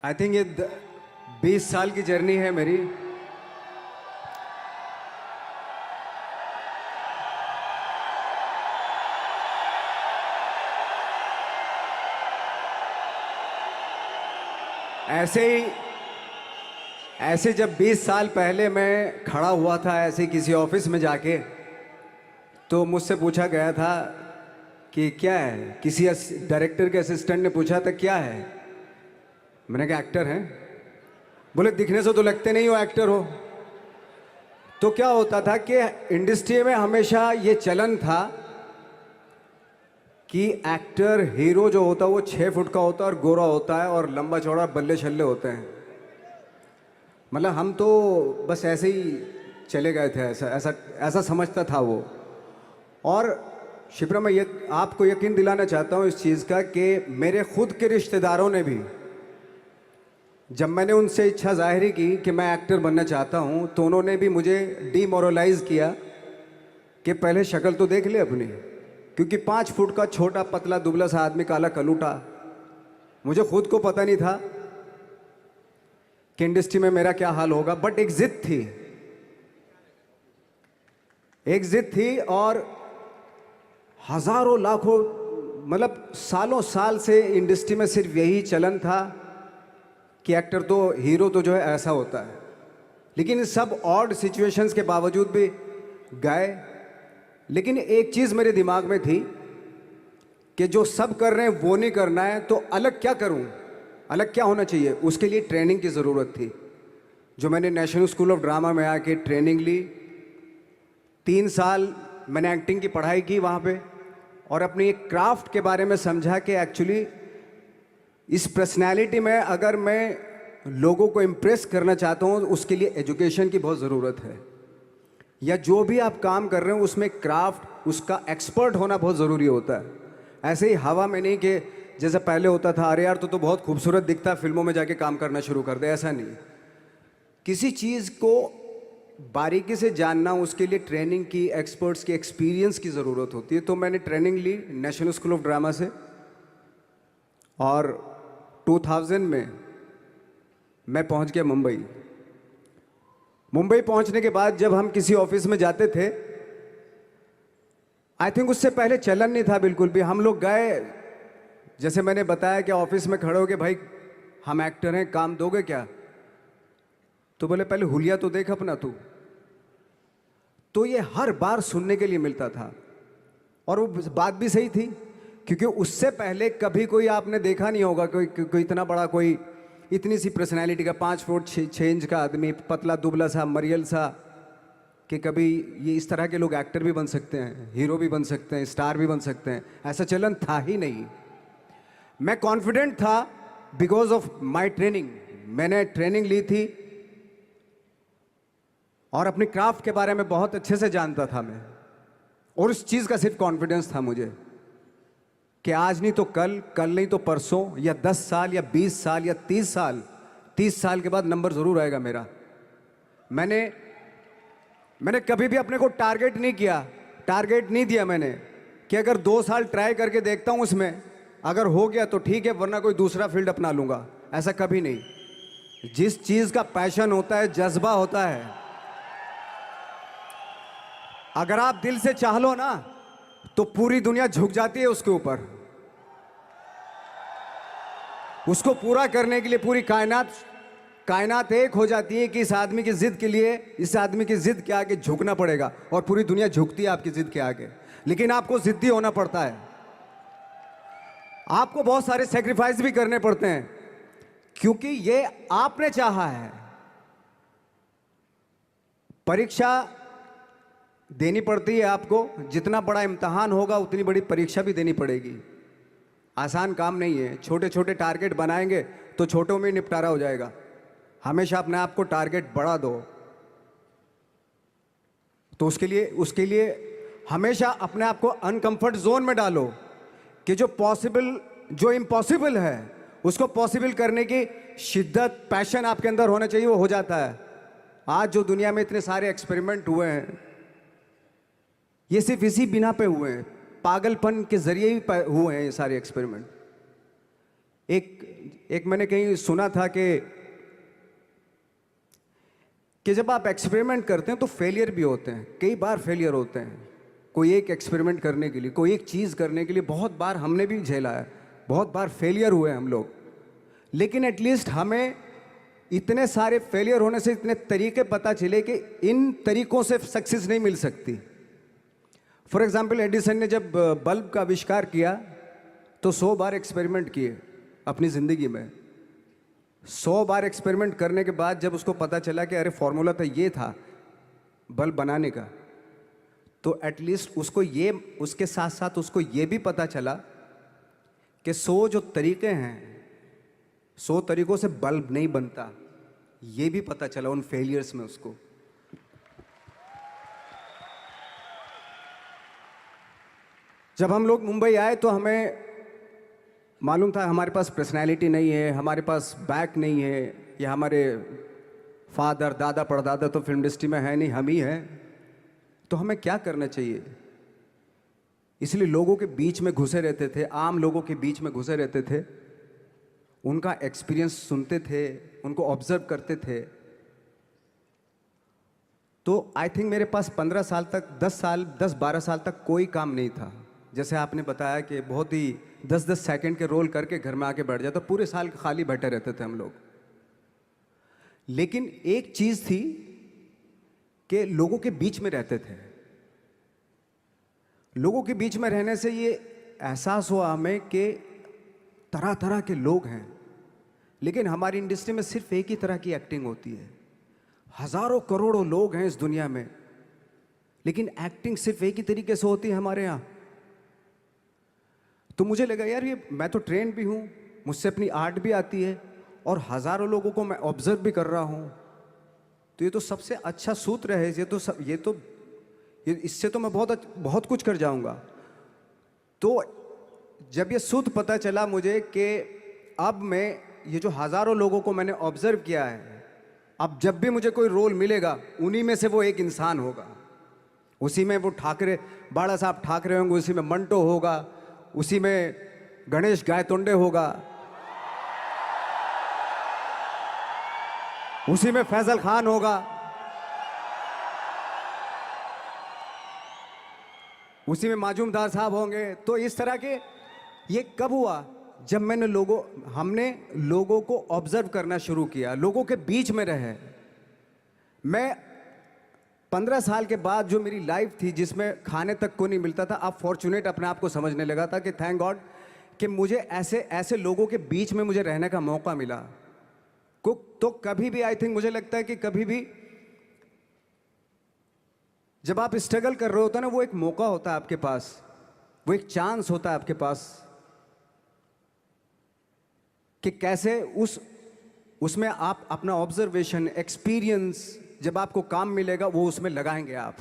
I think ये 20 साल की जर्नी है मेरी। ऐसे जब 20 साल पहले मैं खड़ा हुआ था ऐसे किसी ऑफिस में जाके, तो मुझसे पूछा गया था कि क्या है। किसी डायरेक्टर के असिस्टेंट ने पूछा था क्या है। मैंने कहा एक्टर हैं। बोले दिखने से तो लगते नहीं हो एक्टर हो। तो क्या होता था कि इंडस्ट्री में हमेशा ये चलन था कि एक्टर हीरो जो होता है वो 6 फुट का होता है और गोरा होता है और लंबा चौड़ा बल्ले छल्ले होते हैं। मतलब हम तो बस ऐसे ही चले गए थे, ऐसा ऐसा ऐसा समझता था वो। और शिप्रा, मैं ये आपको यकीन दिलाना चाहता हूँ इस चीज़ का कि मेरे खुद के रिश्तेदारों ने भी, जब मैंने उनसे इच्छा जाहिर की कि मैं एक्टर बनना चाहता हूँ, तो उन्होंने भी मुझे डीमोरलाइज किया कि पहले शक्ल तो देख ले अपनी। क्योंकि 5 फुट का छोटा पतला दुबला सा आदमी, काला कलूटा, मुझे खुद को पता नहीं था कि इंडस्ट्री में मेरा क्या हाल होगा। बट एक जिद थी, एक जिद थी। और हजारों लाखों, मतलब सालों साल से इंडस्ट्री में सिर्फ यही चलन था कि एक्टर तो, हीरो तो जो है ऐसा होता है। लेकिन सब ऑड सिचुएशंस के बावजूद भी गए। लेकिन एक चीज़ मेरे दिमाग में थी कि जो सब कर रहे हैं वो नहीं करना है, तो अलग क्या करूं, अलग क्या होना चाहिए। उसके लिए ट्रेनिंग की ज़रूरत थी, जो मैंने नेशनल स्कूल ऑफ ड्रामा में आके ट्रेनिंग ली। 3 साल मैंने एक्टिंग की पढ़ाई की वहाँ पे, और अपनी एक क्राफ्ट के बारे में समझा कि एक्चुअली इस पर्सनैलिटी में अगर मैं लोगों को इम्प्रेस करना चाहता हूँ, उसके लिए एजुकेशन की बहुत ज़रूरत है। या जो भी आप काम कर रहे हो उसमें क्राफ्ट, उसका एक्सपर्ट होना बहुत ज़रूरी होता है। ऐसे ही हवा में नहीं कि जैसे पहले होता था, अरे यार तो बहुत खूबसूरत दिखता है, फिल्मों में जाके काम करना शुरू कर दे। ऐसा नहीं, किसी चीज़ को बारीकी से जानना, उसके लिए ट्रेनिंग की, एक्सपर्ट्स की, एक्सपीरियंस की ज़रूरत होती है। तो मैंने ट्रेनिंग ली नेशनल स्कूल ऑफ ड्रामा से, और 2000 में मैं पहुंच गया मुंबई। मुंबई पहुंचने के बाद जब हम किसी ऑफिस में जाते थे, आई थिंक उससे पहले चलन नहीं था बिल्कुल भी। हम लोग गए, जैसे मैंने बताया कि ऑफिस में खड़े हो के, भाई हम एक्टर हैं, काम दोगे क्या। तो बोले पहले हुलिया तो देख अपना तू। तो ये हर बार सुनने के लिए मिलता था, और वो बात भी सही थी। क्योंकि उससे पहले कभी कोई आपने देखा नहीं होगा कोई इतना बड़ा, कोई इतनी सी पर्सनैलिटी का 5 फुट 6 इंच का आदमी, पतला दुबला सा मरियल सा, कि कभी ये इस तरह के लोग एक्टर भी बन सकते हैं, हीरो भी बन सकते हैं, स्टार भी बन सकते हैं। ऐसा चलन था ही नहीं। मैं कॉन्फिडेंट था बिकॉज ऑफ माई ट्रेनिंग। मैंने ट्रेनिंग ली थी और अपनी क्राफ्ट के बारे में बहुत अच्छे से जानता था मैं, और उस चीज़ का सिर्फ कॉन्फिडेंस था मुझे कि आज नहीं तो कल, कल नहीं तो परसों, या 10 साल या 20 साल या 30 साल, 30 साल के बाद नंबर ज़रूर आएगा मेरा। मैंने कभी भी अपने को टारगेट नहीं किया, टारगेट नहीं दिया मैंने कि अगर 2 साल ट्राई करके देखता हूँ उसमें, अगर हो गया तो ठीक है, वरना कोई दूसरा फील्ड अपना लूँगा। ऐसा कभी नहीं। जिस चीज़ का पैशन होता है, जज्बा होता है, अगर आप दिल से चाह लो ना, तो पूरी दुनिया झुक जाती है उसके ऊपर। उसको पूरा करने के लिए पूरी कायनात एक हो जाती है कि इस आदमी की जिद के लिए, इस आदमी की जिद के आगे झुकना पड़ेगा। और पूरी दुनिया झुकती है आपकी जिद के आगे, लेकिन आपको जिद्दी होना पड़ता है। आपको बहुत सारे सेक्रीफाइस भी करने पड़ते हैं, क्योंकि ये आपने चाहा है। परीक्षा देनी पड़ती है आपको, जितना बड़ा इम्तहान होगा उतनी बड़ी परीक्षा भी देनी पड़ेगी। आसान काम नहीं है। छोटे छोटे टारगेट बनाएंगे तो छोटों में निपटारा हो जाएगा। हमेशा अपने आप को टारगेट बढ़ा दो। तो उसके लिए हमेशा अपने आप को अनकंफर्ट जोन में डालो, कि जो इम्पॉसिबल है उसको पॉसिबल करने की शिद्दत, पैशन आपके अंदर होना चाहिए, वो हो जाता है। आज जो दुनिया में इतने सारे एक्सपेरिमेंट हुए हैं, ये सिर्फ इसी बिना पे हुए हैं, पागलपन के जरिए ही हुए हैं ये सारे एक्सपेरिमेंट। एक एक मैंने कहीं सुना था कि जब आप एक्सपेरिमेंट करते हैं तो फेलियर भी होते हैं, कई बार फेलियर होते हैं। कोई एक एक्सपेरिमेंट करने के लिए, कोई एक चीज़ करने के लिए बहुत बार हमने भी झेला है, बहुत बार फेलियर हुए हम लोग। लेकिन एटलीस्ट हमें इतने सारे फेलियर होने से इतने तरीके पता चले कि इन तरीकों से सक्सेस नहीं मिल सकती। फॉर एग्जाम्पल, एडिसन ने जब बल्ब का आविष्कार किया तो 100 बार एक्सपेरिमेंट किए अपनी ज़िंदगी में। 100 बार एक्सपेरिमेंट करने के बाद जब उसको पता चला कि अरे फॉर्मूला तो ये था बल्ब बनाने का, तो एटलीस्ट उसको ये, उसके साथ साथ उसको ये भी पता चला कि 100 जो तरीके हैं, 100 तरीकों से बल्ब नहीं बनता, ये भी पता चला उन फेलियर्स में उसको। जब हम लोग मुंबई आए तो हमें मालूम था हमारे पास पर्सनैलिटी नहीं है, हमारे पास बैक नहीं है, या हमारे फादर दादा परदादा तो फिल्म इंडस्ट्री में है नहीं, हम ही हैं, तो हमें क्या करना चाहिए। इसलिए लोगों के बीच में घुसे रहते थे, आम लोगों के बीच में घुसे रहते थे, उनका एक्सपीरियंस सुनते थे, उनको ऑब्जर्व करते थे। तो आई थिंक मेरे पास 15 साल तक, 10-12 साल तक कोई काम नहीं था। जैसे आपने बताया कि बहुत ही 10-10 सेकंड के रोल करके घर में आके बैठ जाता, पूरे साल खाली बैठे रहते थे हम लोग। लेकिन एक चीज़ थी कि लोगों के बीच में रहते थे। लोगों के बीच में रहने से ये एहसास हुआ हमें कि तरह तरह के लोग हैं, लेकिन हमारी इंडस्ट्री में सिर्फ एक ही तरह की एक्टिंग होती है। हजारों करोड़ों लोग हैं इस दुनिया में, लेकिन एक्टिंग सिर्फ एक ही तरीके से होती है हमारे यहाँ। तो मुझे लगा यार, ये मैं तो ट्रेन भी हूँ, मुझसे अपनी आर्ट भी आती है, और हजारों लोगों को मैं ऑब्जर्व भी कर रहा हूँ, तो ये तो सबसे अच्छा सूत्र है। ये इससे तो मैं बहुत कुछ कर जाऊँगा। तो जब ये सूत्र पता चला मुझे कि अब मैं ये जो हजारों लोगों को मैंने ऑब्जर्व किया है, अब जब भी मुझे कोई रोल मिलेगा उन्हीं में से वो एक इंसान होगा। उसी में वो ठाकरे, बाला साहब ठाकरे होंगे, उसी में मंटो होगा, उसी में गणेश गायतोंडे होगा, उसी में फैजल खान होगा, उसी में माजूमदार साहब होंगे। तो इस तरह के, ये कब हुआ? जब हमने लोगों को ऑब्जर्व करना शुरू किया, लोगों के बीच में रहे। मैं 15 साल के बाद जो मेरी लाइफ थी, जिसमें खाने तक को नहीं मिलता था, अब फॉर्चुनेट अपने आप को समझने लगा था कि थैंक गॉड कि मुझे ऐसे ऐसे लोगों के बीच में मुझे रहने का मौका मिला। तो कभी भी, आई थिंक मुझे लगता है कि कभी भी जब आप स्ट्रगल कर रहे होते हैं ना, वो एक मौका होता है आपके पास, वो एक चांस होता है आपके पास कि कैसे उसमें आप अपना ऑब्जर्वेशन, एक्सपीरियंस, जब आपको काम मिलेगा वो उसमें लगाएंगे आप।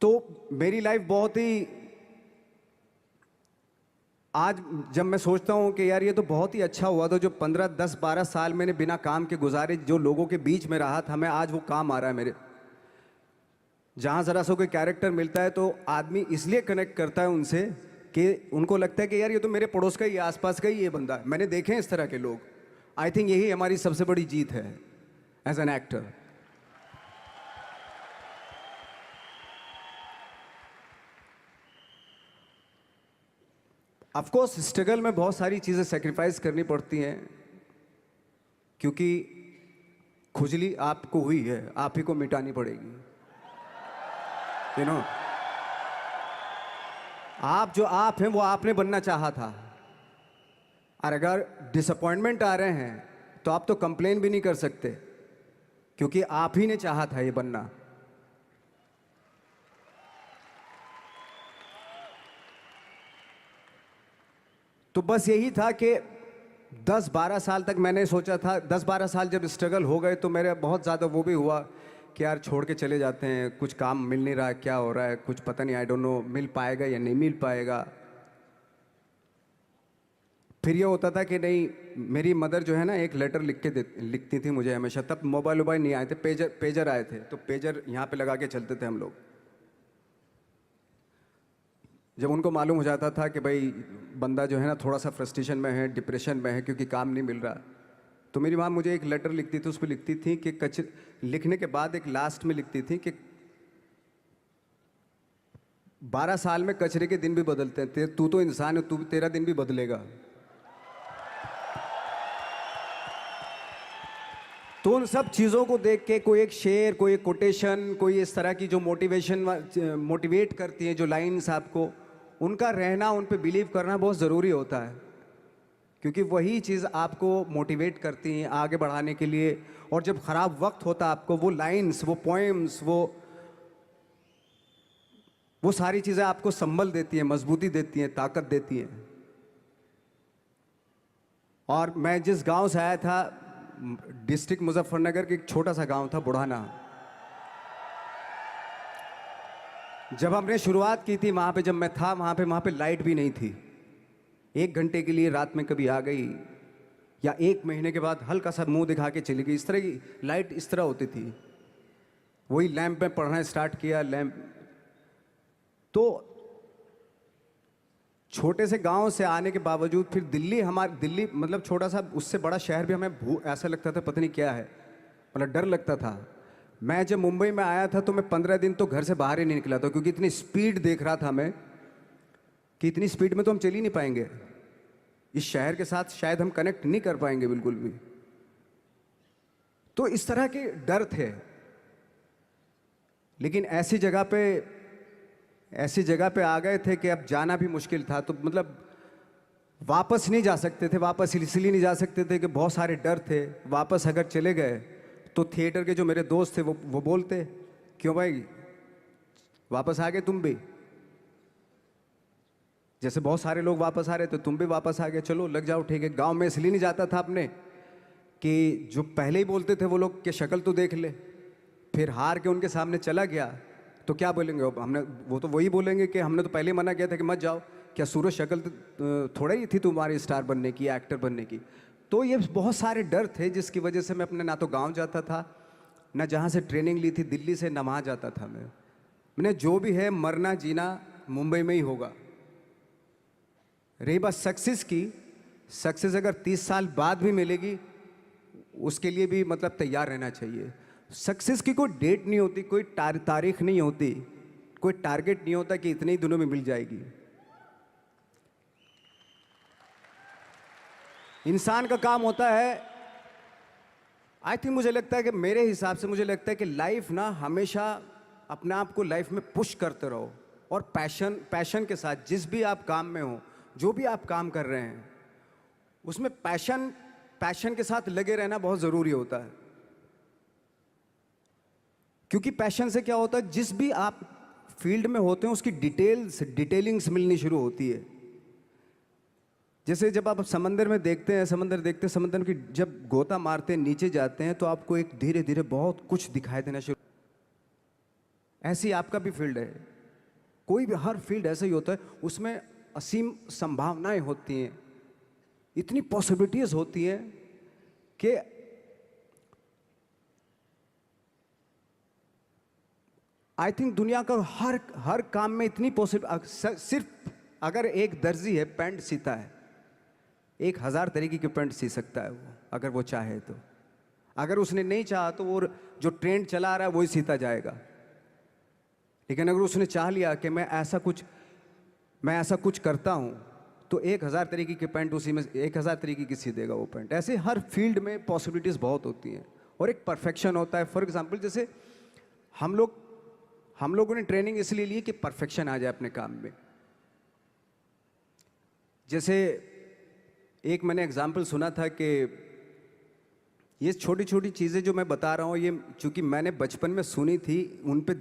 तो मेरी लाइफ बहुत ही, आज जब मैं सोचता हूँ कि यार ये तो बहुत ही अच्छा हुआ था, जो 15, 10, 12 साल मैंने बिना काम के गुजारे, जो लोगों के बीच में रहा था मैं, आज वो काम आ रहा है मेरे। जहाँ ज़रा सा कोई कैरेक्टर मिलता है तो आदमी इसलिए कनेक्ट करता है उनसे कि उनको लगता है कि यार ये तो मेरे पड़ोस का ही, आसपास का ही ये बंदा है। मैंने देखे हैं इस तरह के लोग। आई थिंक यही हमारी सबसे बड़ी जीत है as an actor. Of course struggle में बहुत सारी चीज़ें सेक्रीफाइस करनी पड़ती हैं, क्योंकि खुजली आपको हुई है, आप ही को मिटानी पड़ेगी। यू नो, आप जो आप हैं वो आपने बनना चाहा था, और अगर डिसअपॉइंटमेंट आ रहे हैं तो आप तो कंप्लेन भी नहीं कर सकते, क्योंकि आप ही ने चाहा था ये बनना। तो बस यही था कि 10-12 साल तक मैंने सोचा था, 10-12 साल जब स्ट्रगल हो गए तो मेरे बहुत ज़्यादा वो भी हुआ कि यार छोड़ के चले जाते हैं, कुछ काम मिल नहीं रहा है, क्या हो रहा है, कुछ पता नहीं, आई डोंट नो मिल पाएगा या नहीं मिल पाएगा। फिर ये होता था कि नहीं, मेरी मदर जो है ना, एक लेटर लिखती थी मुझे हमेशा। तब मोबाइल नहीं आए थे, पेजर आए थे, तो पेजर यहाँ पे लगा के चलते थे हम लोग। जब उनको मालूम हो जाता था कि भाई बंदा जो है ना थोड़ा सा फ्रस्ट्रेशन में है, डिप्रेशन में है क्योंकि काम नहीं मिल रहा, तो मेरी माँ मुझे एक लेटर लिखती थी, उस पर लिखती थी कि लिखने के बाद एक लास्ट में लिखती थी कि 12 साल में कचरे के दिन भी बदलते हैं, तू तो इंसान है, तेरा दिन भी बदलेगा। तो उन सब चीज़ों को देख के कोई एक शेर, कोई एक कोटेशन, कोई इस तरह की जो मोटिवेट करती हैं जो लाइंस आपको, उनका रहना, उन पे बिलीव करना बहुत ज़रूरी होता है, क्योंकि वही चीज़ आपको मोटिवेट करती हैं आगे बढ़ाने के लिए। और जब ख़राब वक्त होता है आपको, वो लाइंस, वो पोएम्स, वो सारी चीज़ें आपको संबल देती हैं, मजबूती देती हैं, ताकत देती हैं। और मैं जिस गांव से आया था, डिस्ट्रिक्ट मुजफ्फरनगर के एक छोटा सा गांव था बुढ़ाना, जब हमने शुरुआत की थी वहाँ पे, जब मैं था वहाँ पे लाइट भी नहीं थी। 1 घंटे के लिए रात में कभी आ गई, या 1 महीने के बाद हल्का सा मुंह दिखा के चली गई, इस तरह की लाइट इस तरह होती थी। वही लैंप में पढ़ना स्टार्ट किया, लैंप। तो छोटे से गांव से आने के बावजूद फिर दिल्ली मतलब छोटा सा, उससे बड़ा शहर भी हमें ऐसा लगता था पता नहीं क्या है, मतलब डर लगता था। मैं जब मुंबई में आया था तो मैं 15 दिन तो घर से बाहर ही नहीं निकला था, क्योंकि इतनी स्पीड देख रहा था मैं कि इतनी स्पीड में तो हम चल ही नहीं पाएंगे, इस शहर के साथ शायद हम कनेक्ट नहीं कर पाएंगे बिल्कुल भी। तो इस तरह के डर थे। लेकिन ऐसी जगह पे आ गए थे कि अब जाना भी मुश्किल था, तो मतलब वापस नहीं जा सकते थे। वापस इसलिए नहीं जा सकते थे कि बहुत सारे डर थे। वापस अगर चले गए तो थिएटर के जो मेरे दोस्त थे वो बोलते, क्यों भाई वापस आ गए तुम भी, जैसे बहुत सारे लोग वापस आ रहे थे तुम भी वापस आ गए, चलो लग जाओ ठीक है। गांव में इसलिए नहीं जाता था अपने कि जो पहले ही बोलते थे वो लोग कि शक्ल तो देख ले, फिर हार के उनके सामने चला गया तो क्या बोलेंगे वो तो वही बोलेंगे कि हमने तो पहले मना किया था कि मत जाओ, क्या सूरज शक्ल थोड़ा ही थी तुम्हारी स्टार बनने की, एक्टर बनने की। तो ये बहुत सारे डर थे जिसकी वजह से मैं अपने ना तो गांव जाता था, ना जहाँ से ट्रेनिंग ली थी दिल्ली से, ना वहाँ जाता था। मैंने जो भी है मरना जीना मुंबई में ही होगा। रही बात सक्सेस की, सक्सेस अगर 30 साल बाद भी मिलेगी उसके लिए भी मतलब तैयार रहना चाहिए। सक्सेस की कोई डेट नहीं होती, कोई तारीख नहीं होती, कोई टारगेट नहीं होता कि इतने ही दिनों में मिल जाएगी। इंसान का काम होता है, आई थिंक मुझे लगता है कि मेरे हिसाब से मुझे लगता है कि लाइफ ना हमेशा अपने आप को लाइफ में पुश करते रहो, और पैशन के साथ जिस भी आप काम में हो, जो भी आप काम कर रहे हैं उसमें पैशन के साथ लगे रहना बहुत ज़रूरी होता है। क्योंकि पैशन से क्या होता है, जिस भी आप फील्ड में होते हैं उसकी डिटेलिंग्स मिलनी शुरू होती है। जैसे जब आप समंदर में देखते हैं, समंदर की जब गोता मारते हैं, नीचे जाते हैं, तो आपको एक धीरे धीरे बहुत कुछ दिखाई देना शुरू। ऐसे ही आपका भी फील्ड है, कोई भी हर फील्ड ऐसा ही होता है, उसमें असीम संभावनाएं होती हैं, इतनी पॉसिबिलिटीज होती हैं कि आई थिंक दुनिया का हर काम में इतनी सिर्फ अगर एक दर्जी है पैंट सीता है, 1000 तरीके की पैंट सी सकता है वो, अगर वो चाहे तो। अगर उसने नहीं चाहा तो वो जो ट्रेंड चला रहा है वही सीता जाएगा। लेकिन अगर उसने चाह लिया कि मैं ऐसा कुछ करता हूँ, तो 1000 तरीके की पैंट उसी में 1000 तरीके की सी देगा वो पैंट। ऐसे हर फील्ड में पॉसिबिलिटीज़ बहुत होती हैं, और एक परफेक्शन होता है। फॉर एग्जाम्पल जैसे हम लोगों ने ट्रेनिंग इसलिए ली कि परफेक्शन आ जाए अपने काम में। जैसे एक मैंने एग्जाम्पल सुना था कि ये छोटी छोटी चीज़ें जो मैं बता रहा हूँ, ये चूँकि मैंने बचपन में सुनी थी, उन पे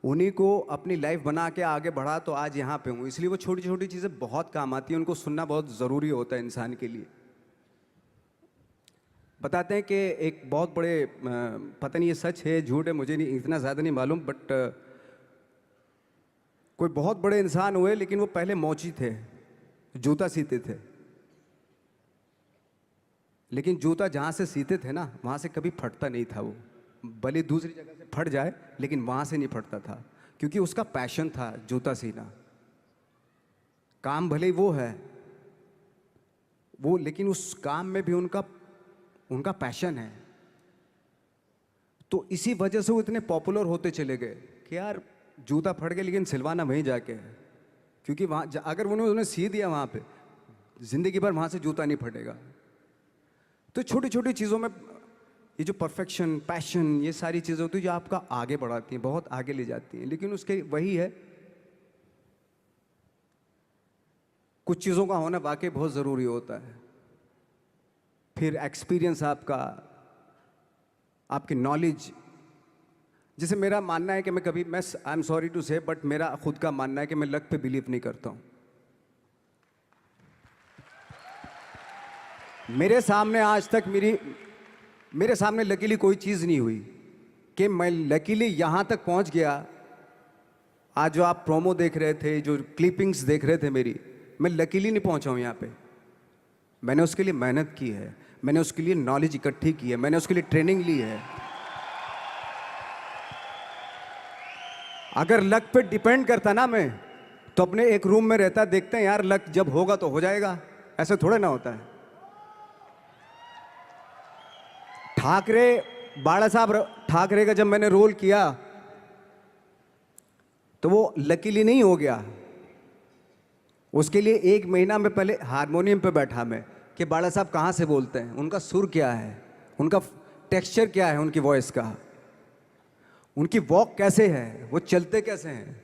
उन्हीं को अपनी लाइफ बना के आगे बढ़ा तो आज यहाँ पे हूँ। इसलिए वो छोटी छोटी चीज़ें बहुत काम आती हैं, उनको सुनना बहुत ज़रूरी होता है इंसान के लिए। बताते हैं कि एक बहुत बड़े, पता नहीं ये सच है झूठ है, मुझे नहीं इतना ज़्यादा नहीं मालूम, बट कोई बहुत बड़े इंसान हुए, लेकिन वो पहले मोची थे, जूता सीते थे। लेकिन जूता जहाँ से सीते थे ना, वहाँ से कभी फटता नहीं था वो, भले दूसरी जगह से फट जाए लेकिन वहाँ से नहीं फटता था, क्योंकि उसका पैशन था जूता सीना। काम भले ही वो है वो, लेकिन उस काम में भी उनका उनका पैशन है। तो इसी वजह से वो इतने पॉपुलर होते चले गए कि यार जूता फट गया लेकिन सिलवाना वहीं जाके है, क्योंकि वहाँ अगर उन्होंने सी दिया वहाँ पे, जिंदगी भर वहाँ से जूता नहीं फटेगा। तो छोटी छोटी चीज़ों में ये जो परफेक्शन, पैशन, ये सारी चीज़ें होती हैं जो आपका आगे बढ़ाती हैं, बहुत आगे ले जाती हैं। लेकिन उसके वही है, कुछ चीज़ों का होना वाकई बहुत ज़रूरी होता है। फिर एक्सपीरियंस आपका, आपकी नॉलेज। जैसे मेरा मानना है कि मैं कभी, मैं आई एम सॉरी टू से, बट मेरा खुद का मानना है कि मैं लक पे बिलीव नहीं करता हूँ। मेरे सामने आज तक मेरे सामने लकीली कोई चीज़ नहीं हुई कि मैं लकीली यहाँ तक पहुँच गया। आज जो आप प्रोमो देख रहे थे, जो क्लिपिंग्स देख रहे थे मेरी, मैं लकीली नहीं पहुँचा हूँ यहाँ पे। मैंने उसके लिए मेहनत की है, मैंने उसके लिए नॉलेज इकट्ठी की है, मैंने उसके लिए ट्रेनिंग ली है। अगर लक पे डिपेंड करता ना मैं, तो अपने एक रूम में रहता, देखते हैं यार लक जब होगा तो हो जाएगा, ऐसे थोड़े ना होता है। बाला साहब ठाकरे का जब मैंने रोल किया तो वो लकीली नहीं हो गया। उसके लिए 1 महीना में पहले हारमोनियम पे बैठा मैं कि बाला साहब कहाँ से बोलते हैं, उनका सुर क्या है, उनका टेक्सचर क्या है, उनकी वॉइस का, उनकी वॉक कैसे है, वो चलते कैसे हैं,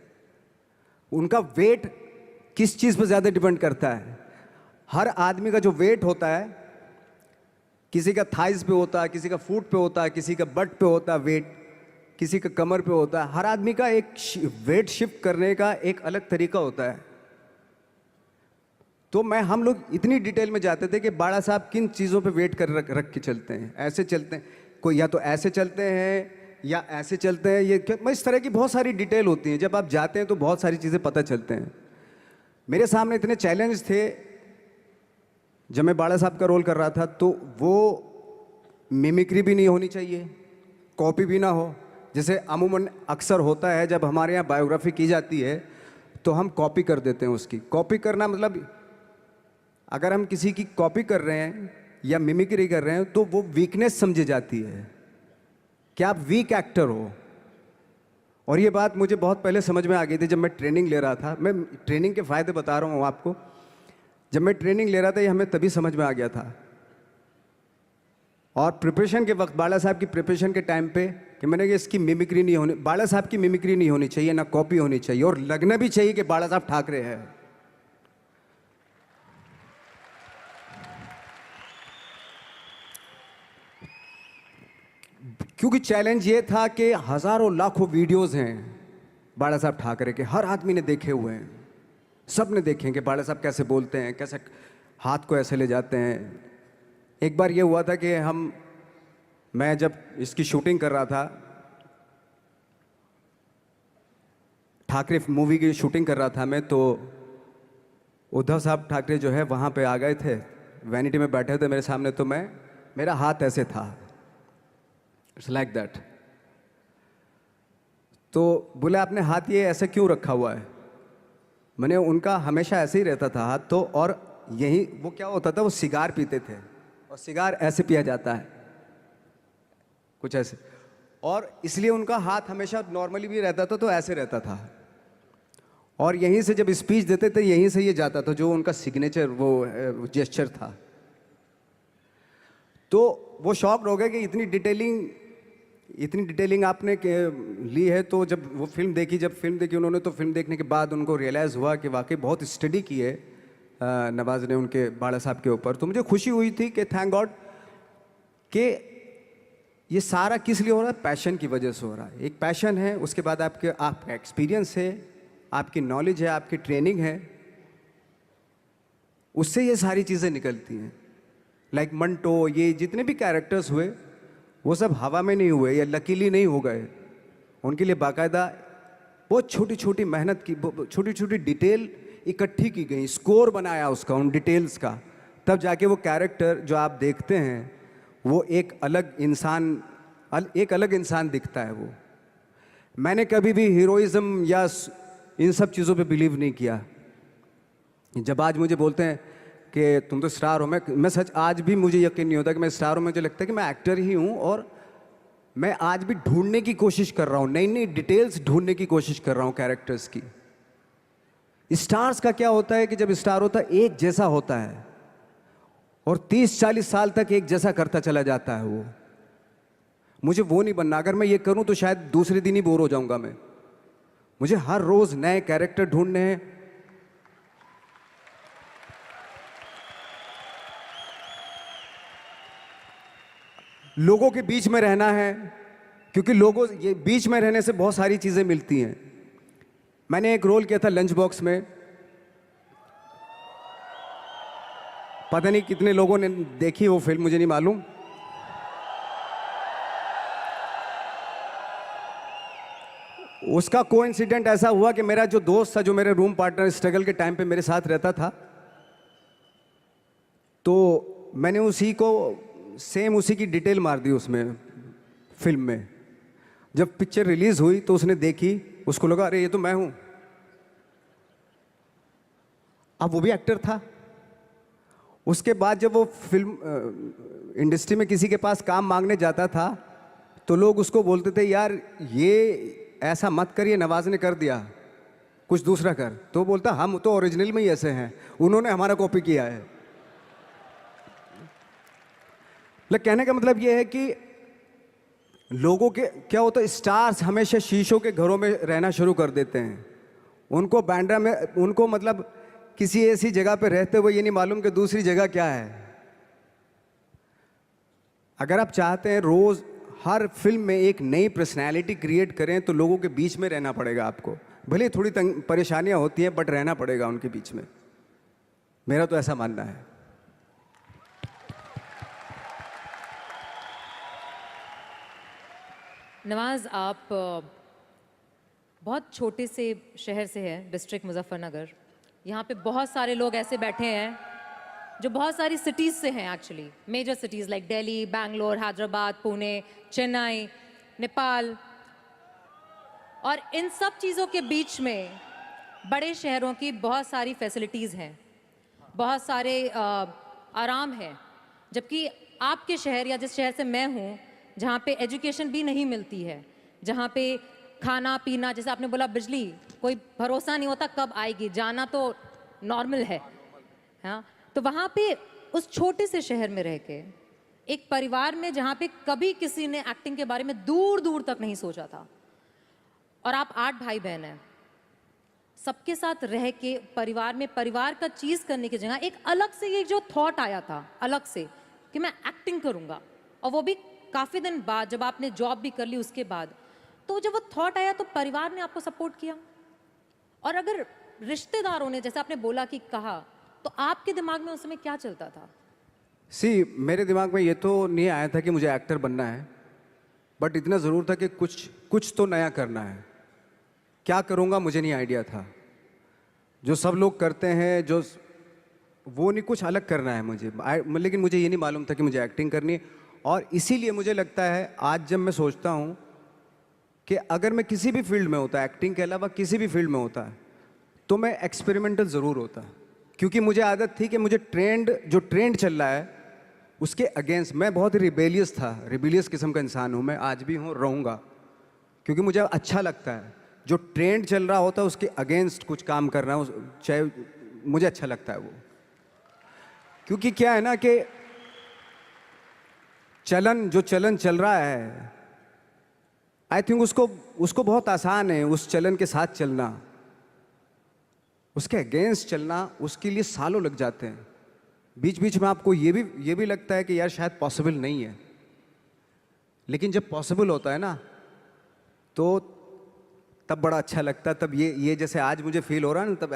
उनका वेट किस चीज़ पर ज़्यादा डिपेंड करता है। हर आदमी का जो वेट होता है, किसी का थाइस पे होता है, किसी का फुट पे होता है, किसी का बट पे होता है वेट, किसी का कमर पे होता है। हर आदमी का एक वेट शिफ्ट करने का एक अलग तरीका होता है। तो हम लोग इतनी डिटेल में जाते थे कि बाड़ा साहब किन चीज़ों पे वेट कर रख के चलते हैं, ऐसे चलते हैं, कोई या तो ऐसे चलते हैं या ऐसे चलते हैं, ये इस तरह की बहुत सारी डिटेल होती हैं। जब आप जाते हैं तो बहुत सारी चीज़ें पता चलते हैं। मेरे सामने इतने चैलेंज थे जब मैं बाड़ा साहब का रोल कर रहा था, तो वो मिमिक्री भी नहीं होनी चाहिए, कॉपी भी ना हो। जैसे अमूमन अक्सर होता है जब हमारे यहाँ बायोग्राफी की जाती है तो हम कॉपी कर देते हैं उसकी। कॉपी करना मतलब अगर हम किसी की कॉपी कर रहे हैं या मिमिक्री कर रहे हैं तो वो वीकनेस समझी जाती है कि आप वीक एक्टर हो। और ये बात मुझे बहुत पहले समझ में आ गई थी जब मैं ट्रेनिंग ले रहा था। मैं ट्रेनिंग के फ़ायदे बता रहा हूँ आपको। जब मैं ट्रेनिंग ले रहा था ये हमें तभी समझ में आ गया था। और प्रिपरेशन के वक्त, बाला साहब की प्रिपरेशन के टाइम पे, कि मैंने कि इसकी मिमिक्री नहीं होनी, बाला साहब की मिमिक्री नहीं होनी चाहिए, ना कॉपी होनी चाहिए, और लगना भी चाहिए कि बाला साहब ठाकरे हैं। क्योंकि चैलेंज ये था कि हजारों लाखों वीडियोस हैं बाला साहब ठाकरे के, हर आदमी ने देखे हुए हैं, सब ने देखे कि बाला साहब कैसे बोलते हैं, कैसे हाथ को ऐसे ले जाते हैं। एक बार ये हुआ था कि मैं जब इसकी शूटिंग कर रहा था, ठाकरे मूवी की शूटिंग कर रहा था मैं, तो उद्धव साहब ठाकरे जो है वहाँ पे आ गए थे, वैनिटी में बैठे थे मेरे सामने। तो मेरा हाथ ऐसे था, इट्स लाइक दैट। तो बोले आपने हाथ ये ऐसे क्यों रखा हुआ है? मैंने उनका हमेशा ऐसे ही रहता था हाथ तो, और यही वो क्या होता था, वो सिगार पीते थे और सिगार ऐसे पिया जाता है कुछ ऐसे, और इसलिए उनका हाथ हमेशा नॉर्मली भी रहता था तो ऐसे रहता था। और यहीं से जब स्पीच देते थे यहीं से ये जाता था, जो उनका सिग्नेचर वो जेस्चर था। तो वो शॉक्ड हो गए कि इतनी डिटेलिंग आपने ली है। तो जब फिल्म देखी उन्होंने, तो फिल्म देखने के बाद उनको रियलाइज़ हुआ कि वाकई बहुत स्टडी की है नवाज ने उनके बाड़ा साहब के ऊपर। तो मुझे खुशी हुई थी कि थैंक गॉड कि ये सारा किस लिए हो रहा है, पैशन की वजह से हो रहा है। एक पैशन है, उसके बाद आपका एक्सपीरियंस है, आपकी नॉलेज है, आपकी ट्रेनिंग है, उससे ये सारी चीज़ें निकलती हैं। लाइक मंटो, ये जितने भी कैरेक्टर्स हुए वो सब हवा में नहीं हुए या लकीली नहीं हो गए। उनके लिए बाकायदा बहुत छोटी छोटी मेहनत की, छोटी छोटी डिटेल इकट्ठी की गई, स्कोर बनाया उसका, उन डिटेल्स का, तब जाके वो कैरेक्टर जो आप देखते हैं वो एक अलग इंसान दिखता है। वो मैंने कभी भी हीरोइज्म या इन सब चीज़ों पे बिलीव नहीं किया। जब आज मुझे बोलते हैं कि तुम तो स्टार हो, मैं सच आज भी मुझे यकीन नहीं होता कि मैं स्टार हूँ। मुझे लगता है कि मैं एक्टर ही हूँ, और मैं आज भी ढूंढने की कोशिश कर रहा हूँ, नई नई डिटेल्स ढूंढने की कोशिश कर रहा हूँ कैरेक्टर्स की। स्टार्स का क्या होता है कि जब स्टार होता है एक जैसा होता है, और 30-40 साल तक एक जैसा करता चला जाता है वो। मुझे वो नहीं बनना। अगर मैं ये करूं तो शायद दूसरे दिन ही बोर हो जाऊंगा मैं। मुझे हर रोज नए कैरेक्टर ढूंढने हैं। लोगों के बीच में रहना है, क्योंकि लोगों ये बीच में रहने से बहुत सारी चीजें मिलती हैं। मैंने एक रोल किया था लंच बॉक्स में, पता नहीं कितने लोगों ने देखी वो फिल्म, मुझे नहीं मालूम। उसका कोइंसिडेंट ऐसा हुआ कि मेरा जो दोस्त था, जो मेरे रूम पार्टनर स्ट्रगल के टाइम पे मेरे साथ रहता था, तो मैंने सेम उसी की डिटेल मार दी उसमें फिल्म में। जब पिक्चर रिलीज हुई तो उसने देखी, उसको लगा अरे ये तो मैं हूं। अब वो भी एक्टर था। उसके बाद जब वो फिल्म इंडस्ट्री में किसी के पास काम मांगने जाता था, तो लोग उसको बोलते थे यार ये ऐसा मत कर, ये नवाज ने कर दिया, कुछ दूसरा कर। तो बोलता हम तो ओरिजिनल में ही ऐसे हैं, उन्होंने हमारा कॉपी किया है। कहने का मतलब ये है कि लोगों के क्या होता है, स्टार्स हमेशा शीशों के घरों में रहना शुरू कर देते हैं। उनको बांद्रा में, उनको मतलब किसी ऐसी जगह पे रहते हुए ये नहीं मालूम कि दूसरी जगह क्या है। अगर आप चाहते हैं रोज हर फिल्म में एक नई पर्सनैलिटी क्रिएट करें, तो लोगों के बीच में रहना पड़ेगा आपको। भले थोड़ी परेशानियां होती हैं, बट रहना पड़ेगा उनके बीच में। मेरा तो ऐसा मानना है। नवाज, आप बहुत छोटे से शहर से हैं, डिस्ट्रिक्ट मुजफ्फरनगर। यहाँ पे बहुत सारे लोग ऐसे बैठे हैं जो बहुत सारी सिटीज़ से हैं, actually major cities like Delhi, Bangalore, Hyderabad, Pune, Chennai, Nepal. और इन सब चीज़ों के बीच में बड़े शहरों की बहुत सारी फैसिलिटीज़ हैं, बहुत सारे आराम हैं। जबकि आपके शहर या जिस शहर से मैं हूँ, जहाँ पे एजुकेशन भी नहीं मिलती है, जहाँ पे खाना पीना, जैसे आपने बोला बिजली, कोई भरोसा नहीं होता कब आएगी, जाना तो नॉर्मल है। हाँ, तो वहाँ पे उस छोटे से शहर में रह के एक परिवार में जहाँ पे कभी किसी ने एक्टिंग के बारे में दूर दूर तक नहीं सोचा था, और आप 8 भाई बहन हैं, सबके साथ रह के परिवार में परिवार का चीज़ करने की जगह एक अलग से ये जो थॉट आया था अलग से कि मैं एक्टिंग करूँगा, और वो भी काफ़ी दिन बाद, जब आपने जॉब भी कर ली उसके बाद, तो जब वो थॉट आया तो परिवार ने आपको सपोर्ट किया। और अगर रिश्तेदारों ने, जैसे आपने बोला कि कहा, तो आपके दिमाग में उस समय क्या चलता था? मेरे दिमाग में ये तो नहीं आया था कि मुझे एक्टर बनना है, बट इतना ज़रूर था कि कुछ तो नया करना है। क्या करूँगा मुझे नहीं आइडिया था। जो सब लोग करते हैं, जो वो नहीं, कुछ अलग करना है मुझे। लेकिन मुझे ये नहीं मालूम था कि मुझे एक्टिंग करनी है। और इसीलिए मुझे लगता है आज जब मैं सोचता हूँ कि अगर मैं किसी भी फील्ड में होता, एक्टिंग के अलावा किसी भी फील्ड में होता, तो मैं एक्सपेरिमेंटल ज़रूर होता। क्योंकि मुझे आदत थी कि मुझे जो ट्रेंड चल रहा है उसके अगेंस्ट, मैं बहुत ही रिबेलियस किस्म का इंसान हूँ। मैं आज भी हूँ, रहूँगा, क्योंकि मुझे अच्छा लगता है जो ट्रेंड चल रहा होता है उसके अगेंस्ट कुछ काम करना, चाहे मुझे अच्छा लगता है वो। क्योंकि क्या है ना कि जो चलन चल रहा है, आई थिंक उसको बहुत आसान है उस चलन के साथ चलना। उसके अगेंस्ट चलना, उसके लिए सालों लग जाते हैं। बीच बीच में आपको ये भी लगता है कि यार शायद पॉसिबल नहीं है, लेकिन जब पॉसिबल होता है ना, तो तब बड़ा अच्छा लगता है। तब ये जैसे आज मुझे फील हो रहा है ना, तब